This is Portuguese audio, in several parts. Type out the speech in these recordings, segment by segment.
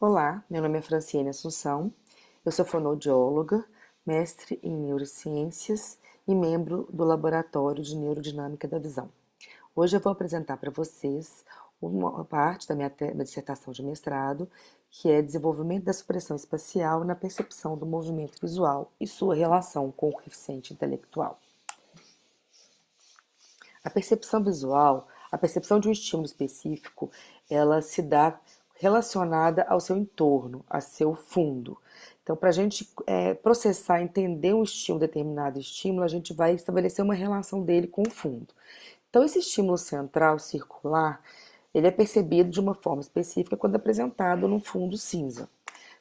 Olá, meu nome é Franciene Assunção, eu sou fonoaudióloga, mestre em neurociências e membro do Laboratório de Neurodinâmica da Visão. Hoje eu vou apresentar para vocês uma parte da minha dissertação de mestrado, que é desenvolvimento da supressão espacial na percepção do movimento visual e sua relação com o coeficiente intelectual. A percepção visual, a percepção de um estímulo específico, ela se dá relacionada ao seu entorno, a seu fundo. Então, para a gente processar, entender um estímulo, determinado estímulo, a gente vai estabelecer uma relação dele com o fundo. Então, esse estímulo central, circular, ele é percebido de uma forma específica quando apresentado num fundo cinza.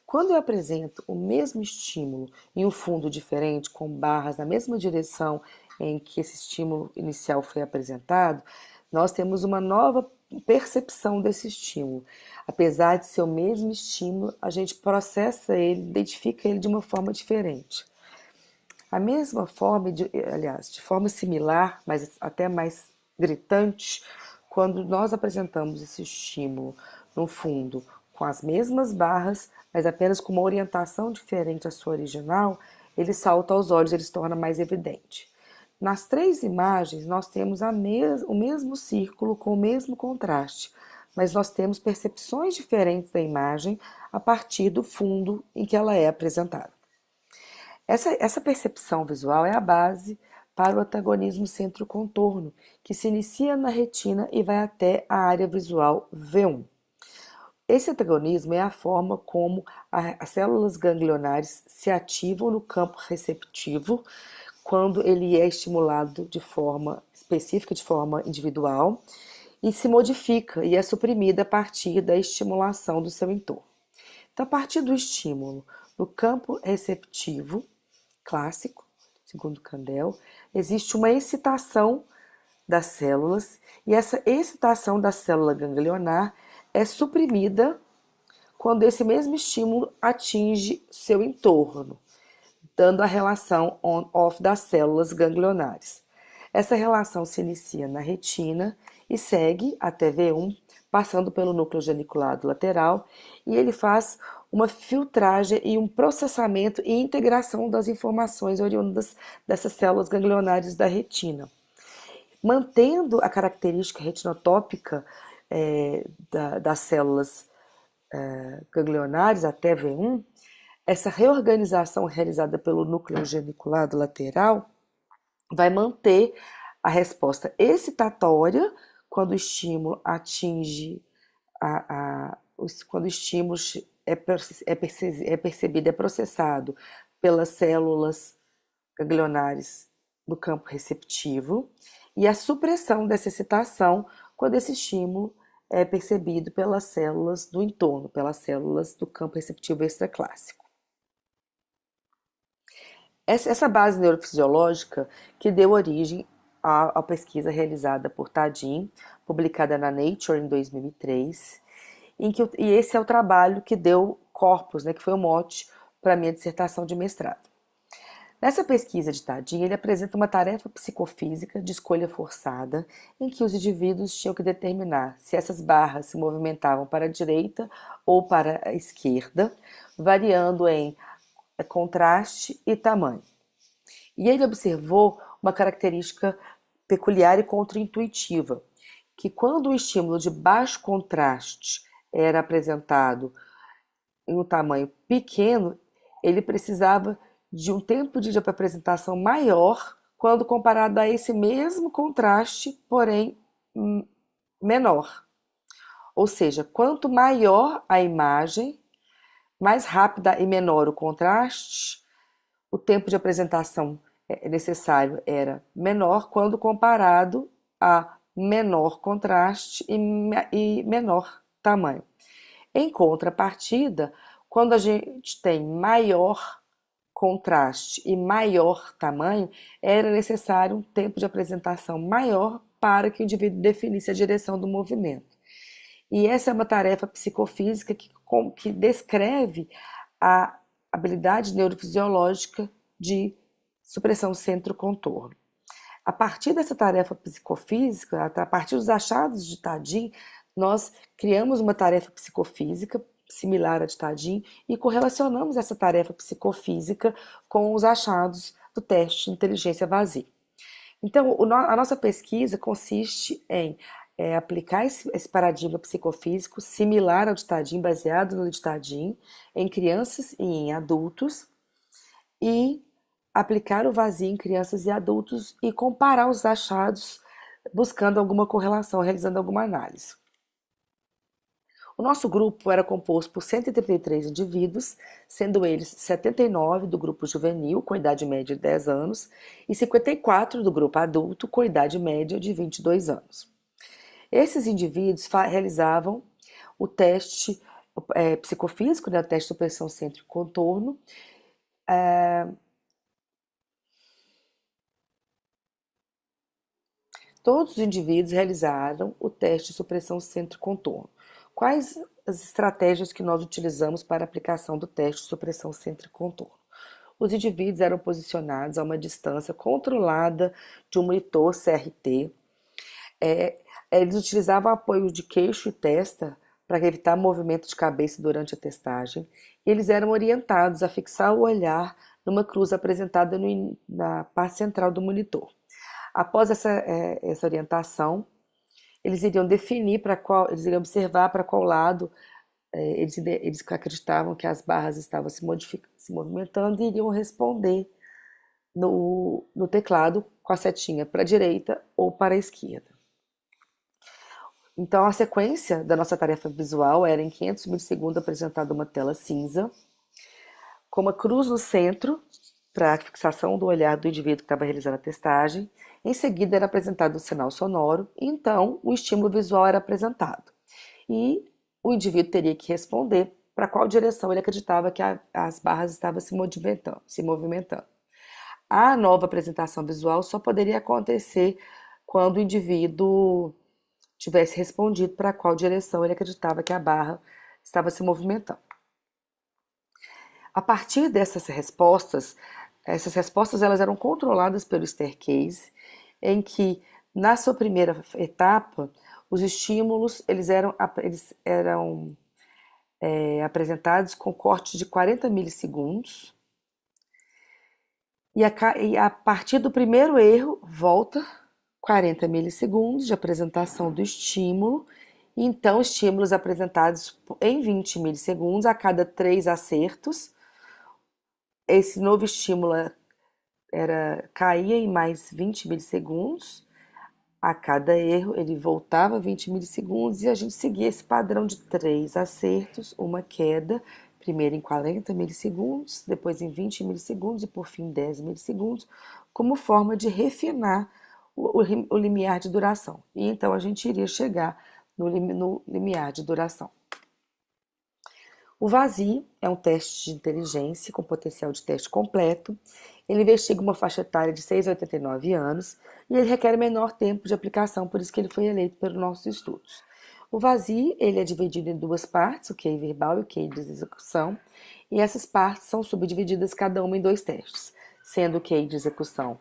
Quando eu apresento o mesmo estímulo em um fundo diferente, com barras na mesma direção em que esse estímulo inicial foi apresentado, nós temos uma nova percepção desse estímulo. Apesar de ser o mesmo estímulo, a gente processa ele, identifica ele de uma forma diferente. A mesma forma, aliás, de forma similar, mas até mais gritante, quando nós apresentamos esse estímulo no fundo com as mesmas barras, mas apenas com uma orientação diferente à sua original, ele salta aos olhos, ele se torna mais evidente. Nas três imagens, nós temos o mesmo círculo com o mesmo contraste, mas nós temos percepções diferentes da imagem a partir do fundo em que ela é apresentada. Essa percepção visual é a base para o antagonismo centro-contorno, que se inicia na retina e vai até a área visual V1. Esse antagonismo é a forma como as células ganglionares se ativam no campo receptivo quando ele é estimulado de forma específica, de forma individual, e se modifica e é suprimida a partir da estimulação do seu entorno. Então, a partir do estímulo no campo receptivo clássico, segundo Kandel, existe uma excitação das células e essa excitação da célula ganglionar é suprimida quando esse mesmo estímulo atinge seu entorno, dando a relação on-off das células ganglionares. Essa relação se inicia na retina e segue até V1, passando pelo núcleo geniculado lateral, e ele faz uma filtragem e um processamento e integração das informações oriundas dessas células ganglionares da retina. Mantendo a característica retinotópica das células ganglionares até V1, essa reorganização realizada pelo núcleo geniculado lateral vai manter a resposta excitatória quando o estímulo atinge quando o estímulo é percebido, é processado pelas células ganglionares do campo receptivo, e a supressão dessa excitação quando esse estímulo é percebido pelas células do entorno, pelas células do campo receptivo extraclássico. Essa base neurofisiológica que deu origem à pesquisa realizada por Tadin, publicada na Nature em 2003, e esse é o trabalho que deu corpus, que foi o mote para a minha dissertação de mestrado. Nessa pesquisa de Tadin, ele apresenta uma tarefa psicofísica de escolha forçada, em que os indivíduos tinham que determinar se essas barras se movimentavam para a direita ou para a esquerda, variando em contraste e tamanho. E ele observou uma característica peculiar e contraintuitiva, que quando o estímulo de baixo contraste era apresentado em um tamanho pequeno, ele precisava de um tempo de apresentação maior quando comparado a esse mesmo contraste, porém menor. Ou seja, quanto maior a imagem, mais rápida e menor o contraste, o tempo de apresentação necessário era menor quando comparado a menor contraste e menor tamanho. Em contrapartida, quando a gente tem maior contraste e maior tamanho, era necessário um tempo de apresentação maior para que o indivíduo definisse a direção do movimento. E essa é uma tarefa psicofísica que descreve a habilidade neurofisiológica de supressão centro-contorno. A partir dessa tarefa psicofísica, a partir dos achados de Tadin, nós criamos uma tarefa psicofísica similar à de Tadim e correlacionamos essa tarefa psicofísica com os achados do teste de inteligência vazia. Então, a nossa pesquisa consiste em aplicar esse paradigma psicofísico similar ao de Tadim, baseado no de Tadim, em crianças e em adultos, e aplicar o vazio em crianças e adultos e comparar os achados, buscando alguma correlação, realizando alguma análise. O nosso grupo era composto por 133 indivíduos, sendo eles 79 do grupo juvenil, com idade média de 10 anos, e 54 do grupo adulto, com idade média de 22 anos. Esses indivíduos realizavam o teste psicofísico, né, o teste de supressão centro-contorno, todos os indivíduos realizaram o teste de supressão centro-contorno. Quais as estratégias que nós utilizamos para a aplicação do teste de supressão centro-contorno? Os indivíduos eram posicionados a uma distância controlada de um monitor CRT. Eles utilizavam apoio de queixo e testa para evitar movimento de cabeça durante a testagem. Eles eram orientados a fixar o olhar numa cruz apresentada na parte central do monitor. Após essa orientação, eles iriam definir eles iriam observar para qual lado eles acreditavam que as barras estavam se movimentando e iriam responder no teclado com a setinha para a direita ou para a esquerda. Então, a sequência da nossa tarefa visual era em 500 milissegundos apresentada uma tela cinza, com uma cruz no centro para a fixação do olhar do indivíduo que estava realizando a testagem. Em seguida, era apresentado um sinal sonoro, e então o estímulo visual era apresentado. E o indivíduo teria que responder para qual direção ele acreditava que as barras estavam se movimentando. A nova apresentação visual só poderia acontecer quando o indivíduo tivesse respondido para qual direção ele acreditava que a barra estava se movimentando. A partir dessas respostas, elas eram controladas pelo staircase, em que, na sua primeira etapa, os estímulos eles eram apresentados com corte de 40 milissegundos, e a partir do primeiro erro, volta 40 milissegundos de apresentação do estímulo, e então estímulos apresentados em 20 milissegundos a cada 3 acertos. Esse novo estímulo caía em mais 20 milissegundos. A cada erro, ele voltava 20 milissegundos e a gente seguia esse padrão de 3 acertos, uma queda, primeiro em 40 milissegundos, depois em 20 milissegundos e por fim 10 milissegundos, como forma de refinar o limiar de duração. E então a gente iria chegar no limiar de duração. O vazio é um teste de inteligência com potencial de teste completo. Ele investiga uma faixa etária de 6 a 89 anos e ele requer menor tempo de aplicação, por isso que ele foi eleito pelos nossos estudos. O vazio ele é dividido em 2 partes, o QI verbal e o QI de execução, e essas partes são subdivididas cada uma em 2 testes, sendo o QI de execução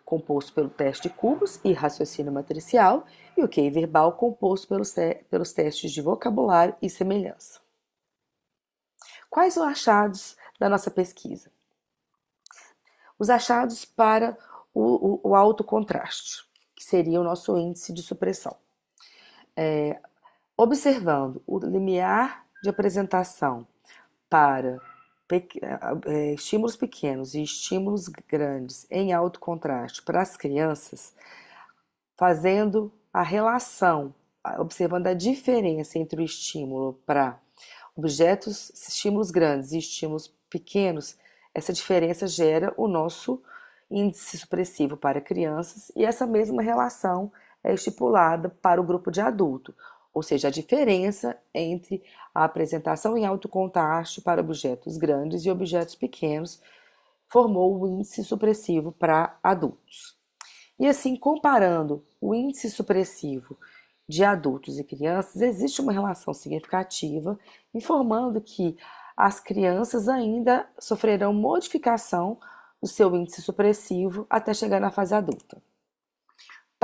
composto pelo teste de cubos e raciocínio matricial, e o QI verbal composto pelos testes de vocabulário e semelhança. Quais os achados da nossa pesquisa? Os achados para o alto contraste, que seria o nosso índice de supressão. Observando o limiar de apresentação para estímulos pequenos e estímulos grandes em alto contraste para as crianças, fazendo a relação, observando a diferença entre o estímulo para estímulos grandes e estímulos pequenos, essa diferença gera o nosso índice supressivo para crianças e essa mesma relação é estipulada para o grupo de adulto, ou seja, a diferença entre a apresentação em alto contraste para objetos grandes e objetos pequenos formou o índice supressivo para adultos. E assim, comparando o índice supressivo de adultos e crianças, existe uma relação significativa, informando que as crianças ainda sofrerão modificação do seu índice supressivo até chegar na fase adulta.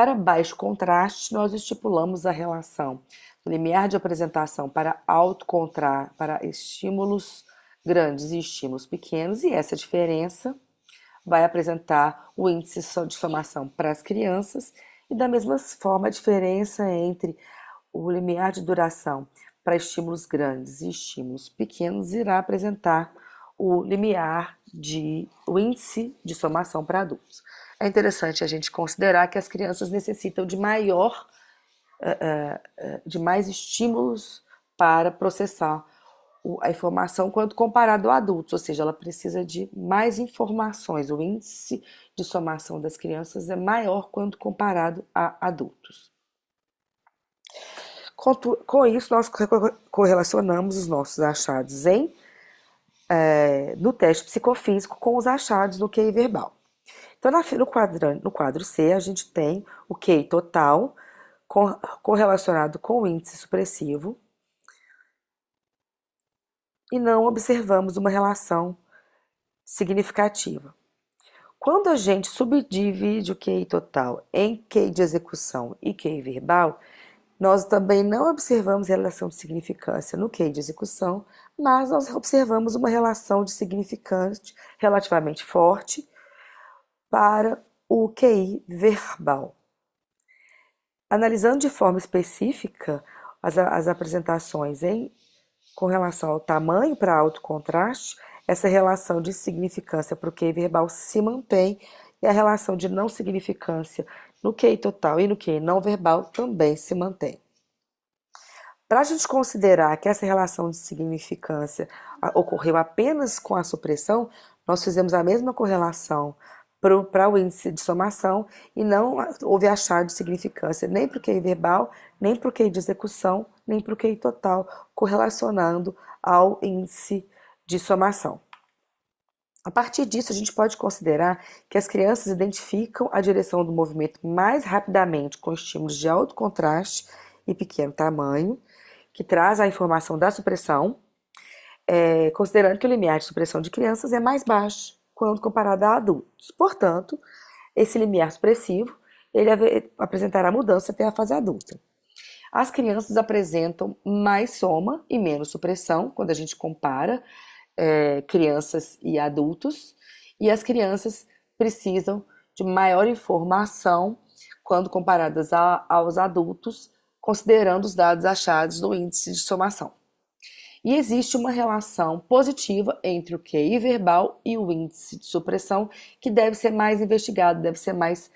Para baixo contraste, nós estipulamos a relação do limiar de apresentação para para estímulos grandes e estímulos pequenos, e essa diferença vai apresentar o índice de somação para as crianças, e da mesma forma a diferença entre o limiar de duração para estímulos grandes e estímulos pequenos irá apresentar o índice de somação para adultos. É interessante a gente considerar que as crianças necessitam de mais estímulos para processar a informação quando comparado a adultos, ou seja, ela precisa de mais informações. O índice de somação das crianças é maior quando comparado a adultos. Com isso, nós correlacionamos os nossos achados no teste psicofísico com os achados no QI verbal. Então, no quadro C, a gente tem o QI total correlacionado com o índice supressivo e não observamos uma relação significativa. Quando a gente subdivide o QI total em QI de execução e QI verbal, nós também não observamos relação de significância no QI de execução, mas nós observamos uma relação de significante relativamente forte para o QI verbal. Analisando de forma específica as apresentações com relação ao tamanho para alto contraste, essa relação de significância para o QI verbal se mantém e a relação de não significância no QI total e no QI não verbal também se mantém. Para a gente considerar que essa relação de significância ocorreu apenas com a supressão, nós fizemos a mesma correlação para o índice de somação e não houve achado de significância nem para o QI verbal, nem para o QI de execução, nem para o QI total, correlacionando ao índice de somação. A partir disso, a gente pode considerar que as crianças identificam a direção do movimento mais rapidamente com estímulos de alto contraste e pequeno tamanho, que traz a informação da supressão, considerando que o limiar de supressão de crianças é mais baixo quando comparado a adultos. Portanto, esse limiar supressivo ele apresentará mudança até a fase adulta. As crianças apresentam mais soma e menos supressão quando a gente compara crianças e adultos, e as crianças precisam de maior informação quando comparadas aos adultos, considerando os dados achados no índice de somação. E existe uma relação positiva entre o QI verbal e o índice de supressão que deve ser mais investigado, deve ser mais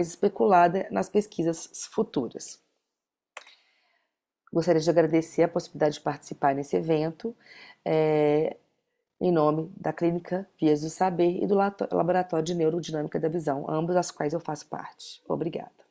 especulada nas pesquisas futuras. Gostaria de agradecer a possibilidade de participar nesse evento, em nome da Clínica Vias do Saber e do Laboratório de Neurodinâmica da Visão, ambos as quais eu faço parte. Obrigada.